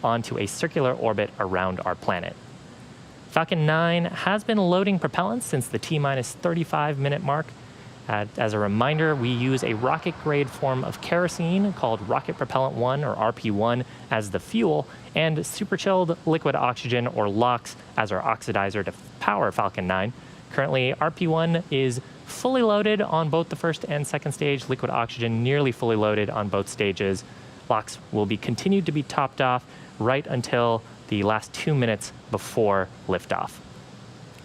onto a circular orbit around our planet. Falcon 9 has been loading propellant since the T-minus 35-minute mark. As a reminder, we use a rocket-grade form of kerosene called rocket propellant 1, or RP1, as the fuel, and superchilled liquid oxygen, or LOX, as our oxidizer to power Falcon 9. Currently, RP1 is fully loaded on both the first and second stage, liquid oxygen nearly fully loaded on both stages. LOX will be continued to be topped off right until the last 2 minutes before liftoff.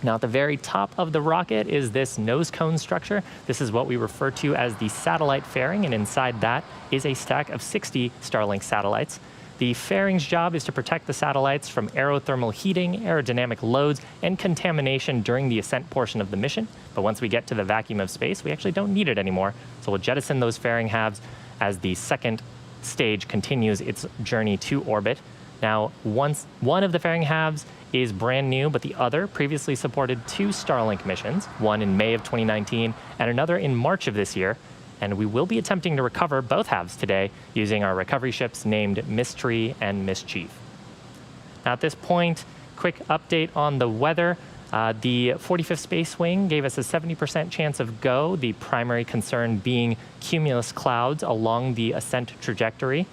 Now, at the very top of the rocket is this nose cone structure. This is what we refer to as the satellite fairing, and inside that is a stack of 60 Starlink satellites. The fairing's job is to protect the satellites from aerothermal heating, aerodynamic loads, and contamination during the ascent portion of the mission. But once we get to the vacuum of space, we actually don't need it anymore. So we'll jettison those fairing halves as the second stage continues its journey to orbit. Now, one of the fairing halves is brand new, but the other previously supported 2 Starlink missions, one in May of 2019 and another in March of this year. And we will be attempting to recover both halves today using our recovery ships named Mystery and Mischief. Now, at this point, quick update on the weather. The 45th Space Wing gave us a 70% chance of go, the primary concern being cumulus clouds along the ascent trajectory.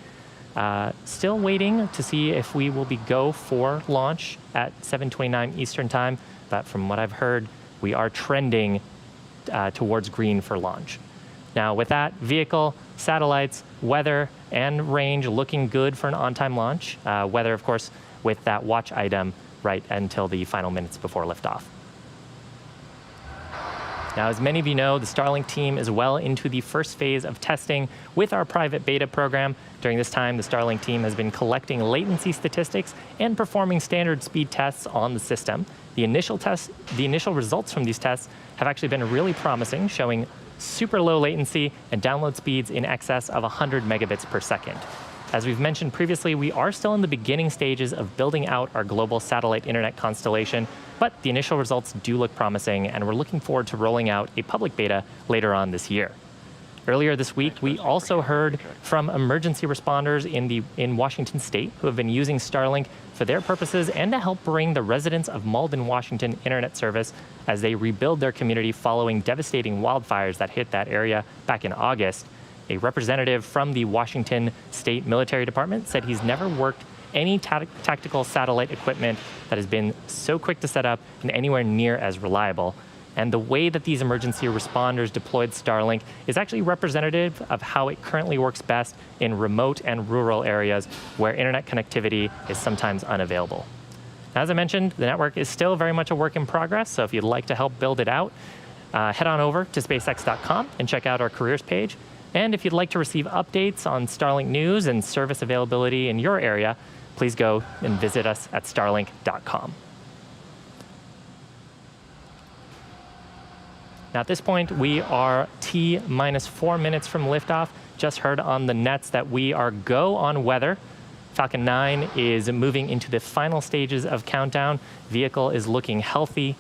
Still waiting to see if we will be go for launch at 7:29 Eastern Time, but from what I've heard, we are trending towards green for launch. Now, with that, vehicle, satellites, weather, and range looking good for an on-time launch. Weather, of course, with that watch item right until the final minutes before liftoff. Now, as many of you know, the Starlink team is well into the first phase of testing with our private beta program. During this time, the Starlink team has been collecting latency statistics and performing standard speed tests on the system. The initial results from these tests have actually been really promising, showing super low latency and download speeds in excess of 100 megabits per second. As we've mentioned previously, we are still in the beginning stages of building out our global satellite internet constellation, but the initial results do look promising, and we're looking forward to rolling out a public beta later on this year. Earlier this week, we also heard from emergency responders in Washington State who have been using Starlink for their purposes and to help bring the residents of Malden, Washington internet service as they rebuild their community following devastating wildfires that hit that area back in August. A representative from the Washington State Military Department said he's never worked any tactical satellite equipment that has been so quick to set up and anywhere near as reliable. And the way that these emergency responders deployed Starlink is actually representative of how it currently works best in remote and rural areas where internet connectivity is sometimes unavailable. As I mentioned, the network is still very much a work in progress, so if you'd like to help build it out, head on over to SpaceX.com and check out our careers page. And if you'd like to receive updates on Starlink news and service availability in your area, please go and visit us at starlink.com. Now, at this point, we are T-minus 4 minutes from liftoff. Just heard on the nets that we are go on weather. Falcon 9 is moving into the final stages of countdown. Vehicle is looking healthy.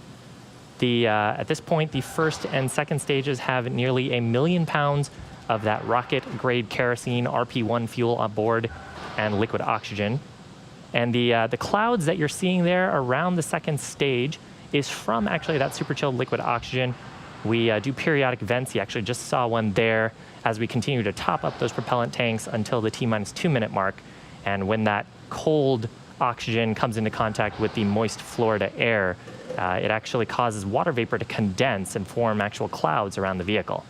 At this point, the first and second stages have nearly 1 million pounds of that rocket-grade kerosene RP1 fuel on board and liquid oxygen. And the clouds that you're seeing there around the second stage is from actually that super chilled liquid oxygen. We do periodic vents. You actually just saw one there as we continue to top up those propellant tanks until the T-minus 2 minute mark. And when that cold oxygen comes into contact with the moist Florida air, it actually causes water vapor to condense and form actual clouds around the vehicle.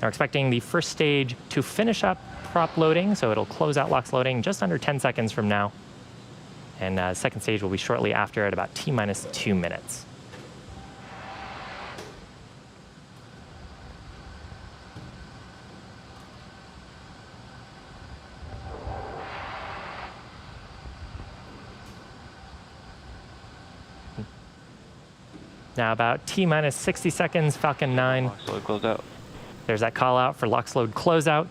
Now, we're expecting the first stage to finish up prop loading, so it'll close out LOX loading just under 10 seconds from now. And second stage will be shortly after at about T-minus 2 minutes. Now, about T-minus 60 seconds, Falcon 9. So close out. There's that call out for LOX load closeout.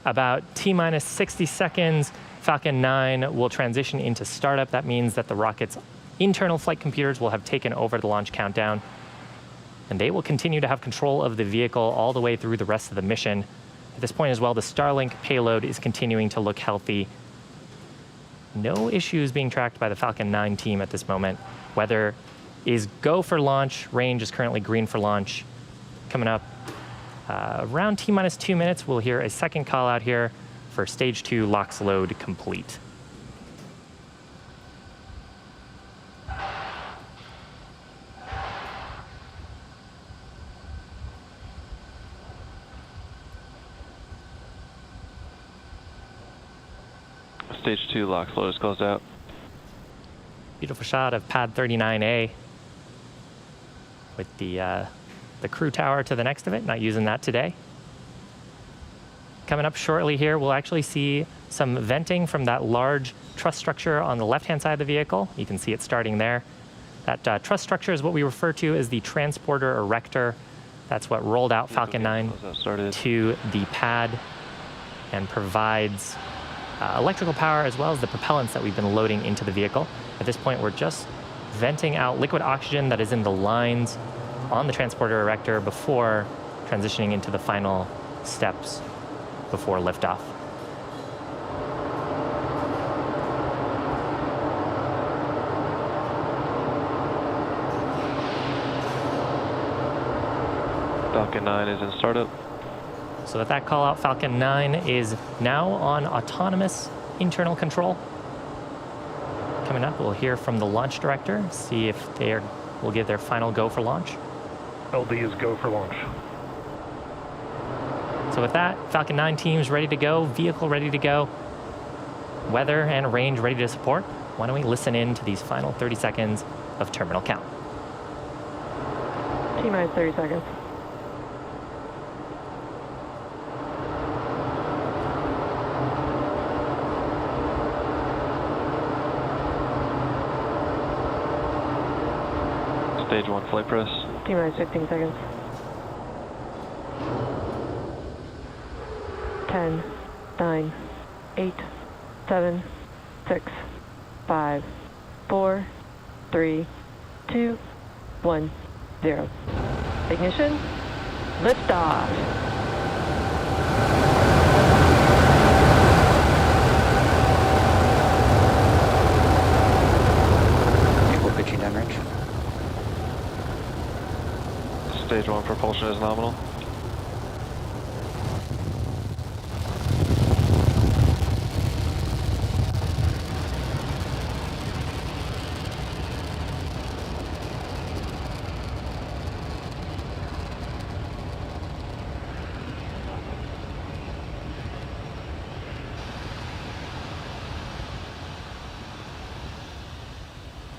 About T-minus 60 seconds, Falcon 9 will transition into startup. That means that the rocket's internal flight computers will have taken over the launch countdown, and they will continue to have control of the vehicle all the way through the rest of the mission. At this point as well, the Starlink payload is continuing to look healthy. no issues being tracked by the Falcon 9 team at this moment. Weather is go for launch. Range is currently green for launch. Coming up around T-minus 2 minutes, we'll hear a second call out here for stage 2 LOX load complete. Stage 2 LOX load is closed out. Beautiful shot of pad 39A with the crew tower to the next of it. Not using that today. Coming up shortly here, we'll actually see some venting from that large truss structure on the left-hand side of the vehicle. You can see it starting there. That truss structure is what we refer to as the transporter erector. That's what rolled out Falcon 9 to the pad and provides electrical power as well as the propellants that we've been loading into the vehicle. At this point, we're just venting out liquid oxygen that is in the lines on the transporter erector before transitioning into the final steps before liftoff. Falcon 9 is in startup. So with that call out, Falcon 9 is now on autonomous internal control. Coming up, we'll hear from the launch director, see if they will give their final go for launch. LD is go for launch. So with that, Falcon 9 teams ready to go, vehicle ready to go, weather and range ready to support. Why don't we listen in to these final 30 seconds of terminal count. T-minus 30 seconds. Stage 1 flight press. T-minus 15 seconds. 10, 9, 8, 7, 6, 5, 4, 3, 2, 1, 0. Ignition. Liftoff. We're pitching downrange. Stage 1 propulsion is nominal.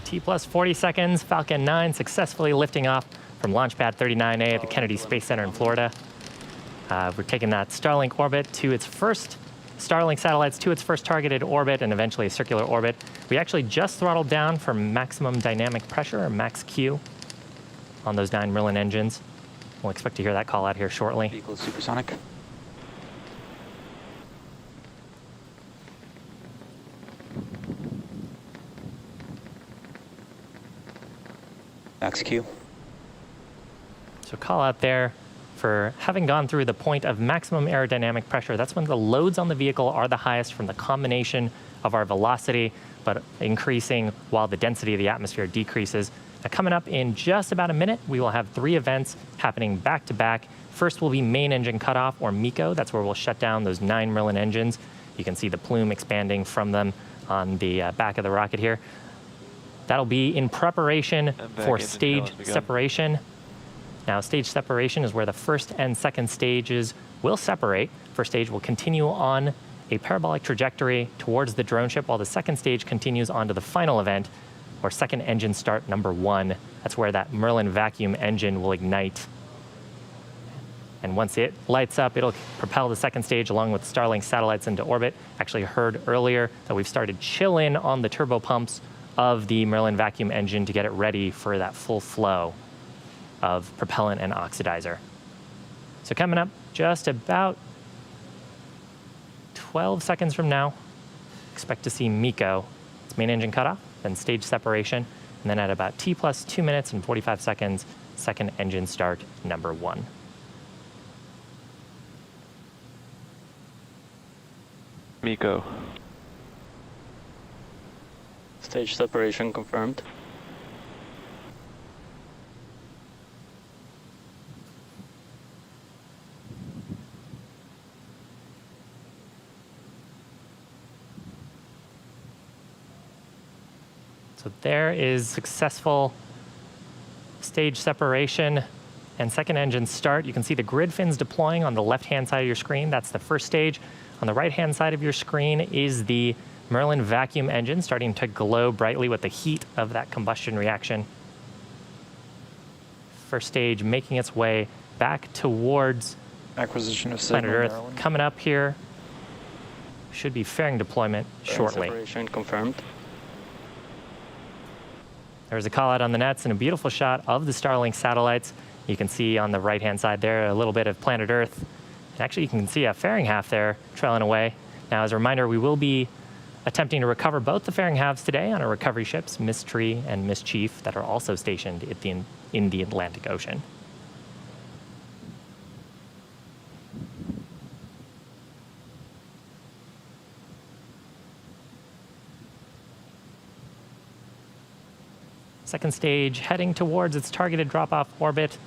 T plus 40 seconds, Falcon 9 successfully lifting off from launch pad 39A at the Kennedy Space Center in Florida. We're taking that Starlink orbit to its first, Starlink satellites to its first targeted orbit and eventually a circular orbit. We actually just throttled down for maximum dynamic pressure, or max Q, on those 9 Merlin engines. We'll expect to hear that call out here shortly. Vehicle is supersonic. Max Q. So call out there for having gone through the point of maximum aerodynamic pressure. That's when the loads on the vehicle are the highest from the combination of our velocity, but increasing while the density of the atmosphere decreases. Now, coming up in just about a minute, we will have 3 events happening back to back. First will be main engine cutoff, or MECO. That's where we'll shut down those 9 Merlin engines. You can see the plume expanding from them on the back of the rocket here. That'll be in preparation for stage separation. Now, stage separation is where the first and second stages will separate. First stage will continue on a parabolic trajectory towards the drone ship, while the second stage continues on to the final event, or second engine start number 1. That's where that Merlin vacuum engine will ignite. And once it lights up, it'll propel the second stage along with Starlink satellites into orbit. Actually heard earlier that we've started chill in on the turbo pumps of the Merlin vacuum engine to get it ready for that full flow of propellant and oxidizer. So coming up just about 12 seconds from now, expect to see MECO, its main engine cutoff, then stage separation, and then at about T plus 2 minutes and 45 seconds, second engine start number 1. MECO. Stage separation confirmed. So there is successful stage separation and second engine start. You can see the grid fins deploying on the left-hand side of your screen. That's the first stage. On the right-hand side of your screen is the Merlin vacuum engine starting to glow brightly with the heat of that combustion reaction. First stage making its way back towards Acquisition of planet signal, Earth. Maryland. Coming up here, should be fairing deployment shortly. Separation confirmed. There's a call out on the nets and a beautiful shot of the Starlink satellites. You can see on the right-hand side there a little bit of planet Earth. And actually, you can see a fairing half there trailing away. Now, as a reminder, we will be attempting to recover both the fairing halves today on our recovery ships, Mystery and Mischief, that are also stationed in the Atlantic Ocean. Second stage heading towards its targeted drop-off orbit.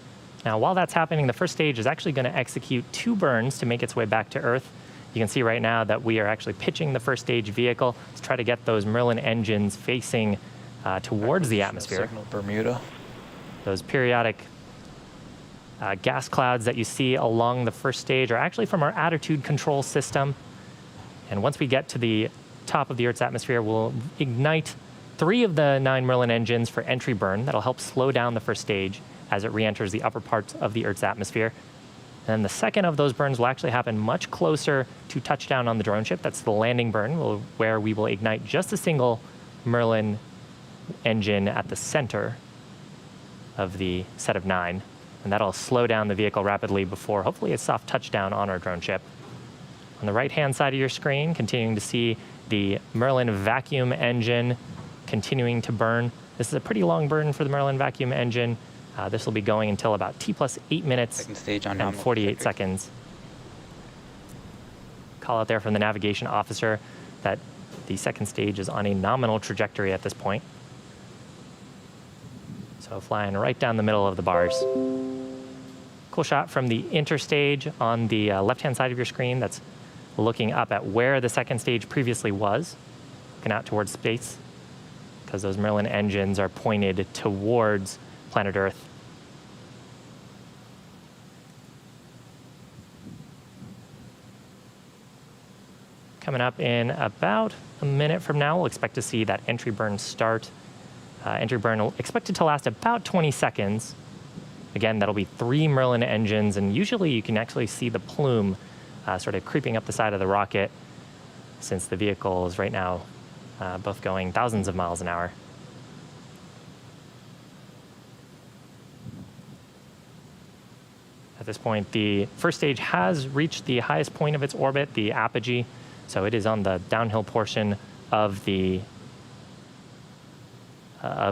Now, while that's happening, the first stage is actually going to execute 2 burns to make its way back to Earth. You can see right now that we are actually pitching the first stage vehicle to try to get those Merlin engines facing towards the atmosphere. Signal Bermuda. Those periodic gas clouds that you see along the first stage are actually from our attitude control system. And once we get to the top of the Earth's atmosphere, we'll ignite 3 of the 9 Merlin engines for entry burn. That'll help slow down the first stage as it re-enters the upper parts of the Earth's atmosphere. And then the second of those burns will actually happen much closer to touchdown on the drone ship. That's the landing burn, where we will ignite just a single Merlin engine at the center of the set of 9. And that'll slow down the vehicle rapidly before hopefully a soft touchdown on our drone ship. On the right-hand side of your screen, continuing to see the Merlin vacuum engine continuing to burn. This is a pretty long burn for the Merlin vacuum engine. This will be going until about T+8 minutes Second stage on and nominal 48 trajectory. seconds. Call out there from the navigation officer that the second stage is on a nominal trajectory at this point. So flying right down the middle of the bars. Cool shot from the interstage on the left-hand side of your screen. That's looking up at where the second stage previously was, looking out towards space, because those Merlin engines are pointed towards planet Earth. Coming up in about a minute from now, we'll expect to see that entry burn start. Entry burn will expected to last about 20 seconds. Again, that'll be 3 Merlin engines, and usually you can actually see the plume sort of creeping up the side of the rocket, since the vehicle is right now both going thousands of miles an hour. At this point, the first stage has reached the highest point of its orbit, the apogee, so it is on the downhill portion of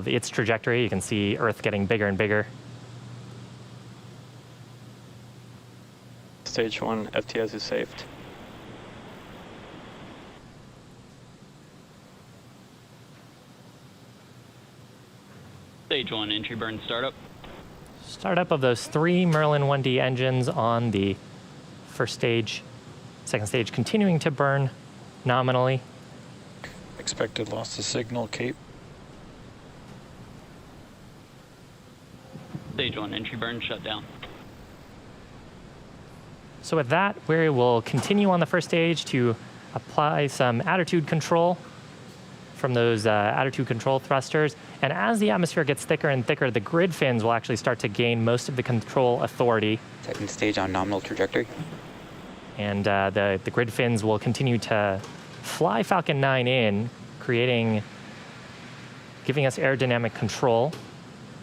its trajectory. You can see Earth getting bigger and bigger. Stage 1 FTS is saved. Stage 1 entry burn startup. Startup of those 3 Merlin 1D engines on the first stage. Second stage continuing to burn nominally. Expected loss of signal, Cape. Stage 1 entry burn shut down. So with that, we will continue on the first stage to apply some attitude control from those attitude control thrusters. And as the atmosphere gets thicker and thicker, the grid fins will actually start to gain most of the control authority. Second stage on nominal trajectory. And the grid fins will continue to fly Falcon 9 in, giving us aerodynamic control.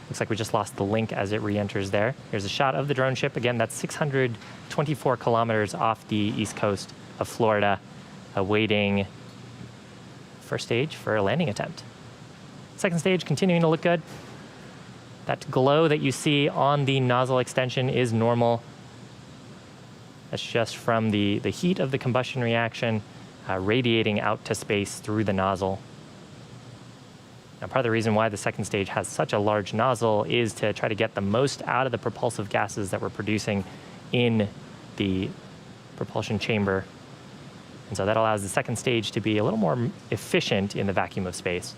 Looks like we just lost the link as it re-enters there. Here's a shot of the drone ship. Again, that's 624 kilometers off the east coast of Florida, awaiting first stage for a landing attempt. Second stage continuing to look good. That glow that you see on the nozzle extension is normal. That's just from the heat of the combustion reaction radiating out to space through the nozzle. Now, part of the reason why the second stage has such a large nozzle is to try to get the most out of the propulsive gases that we're producing in the propulsion chamber. And so that allows the second stage to be a little more efficient in the vacuum of space.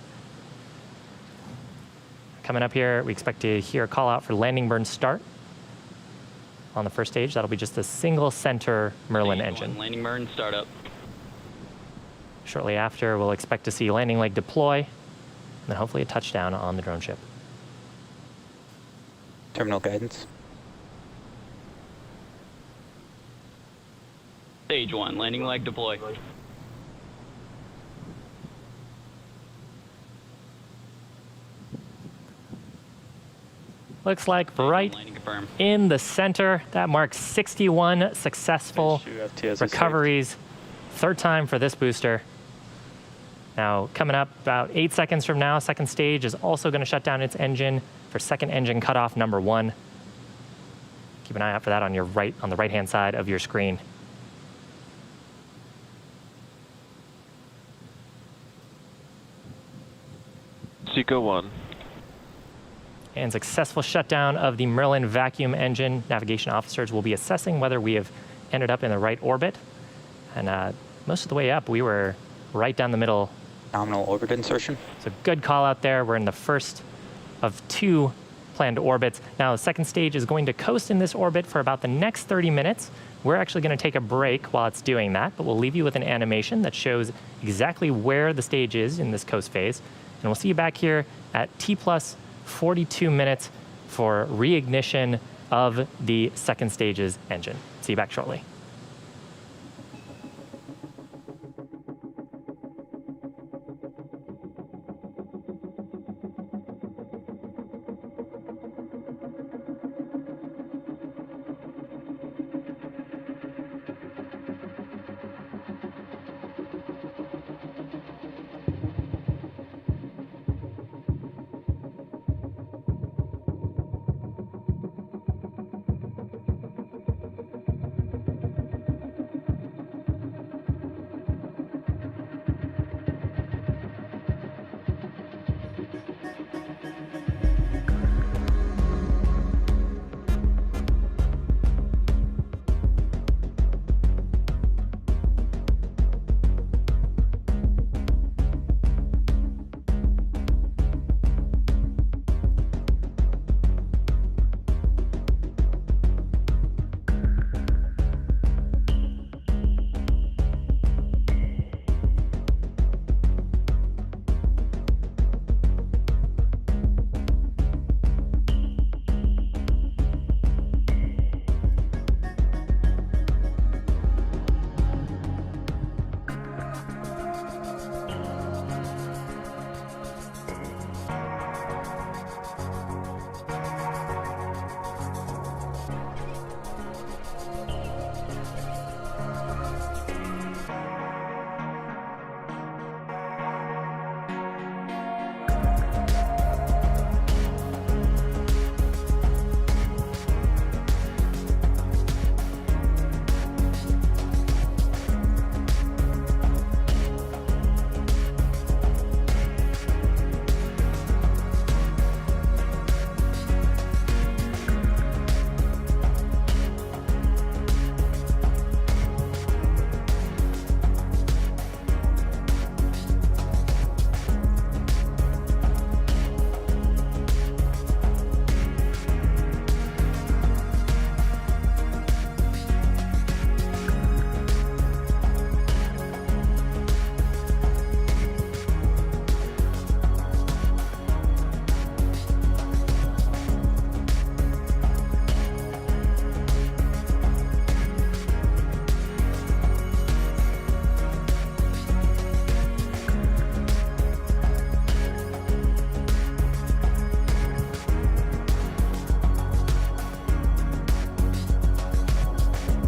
Coming up here, we expect to hear a call out for landing burn start. On the first stage, that'll be just a single center Merlin Stage engine. one, landing burn startup. Shortly after, we'll expect to see landing leg deploy, and then hopefully a touchdown on the drone ship. Terminal guidance. Stage one, landing leg deploy. Looks like right Landing confirmed. in the center. That marks 61 successful Stage 2 FTS is recoveries. Third time for this booster. Now, coming up about 8 seconds from now, second stage is also going to shut down its engine for second engine cutoff number 1. Keep an eye out for that on your right, on the right-hand side of your screen. Seco 1. And successful shutdown of the Merlin vacuum engine. Navigation officers will be assessing whether we have ended up in the right orbit. And most of the way up, we were right down the middle. Nominal orbit insertion. So good call out there. We're in the first of 2 planned orbits. Now, the second stage is going to coast in this orbit for about the next 30 minutes. We're actually going to take a break while it's doing that, but we'll leave you with an animation that shows exactly where the stage is in this coast phase. And we'll see you back here at T plus 42 minutes for reignition of the second stage's engine. See you back shortly.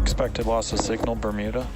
Expected loss of signal, Bermuda.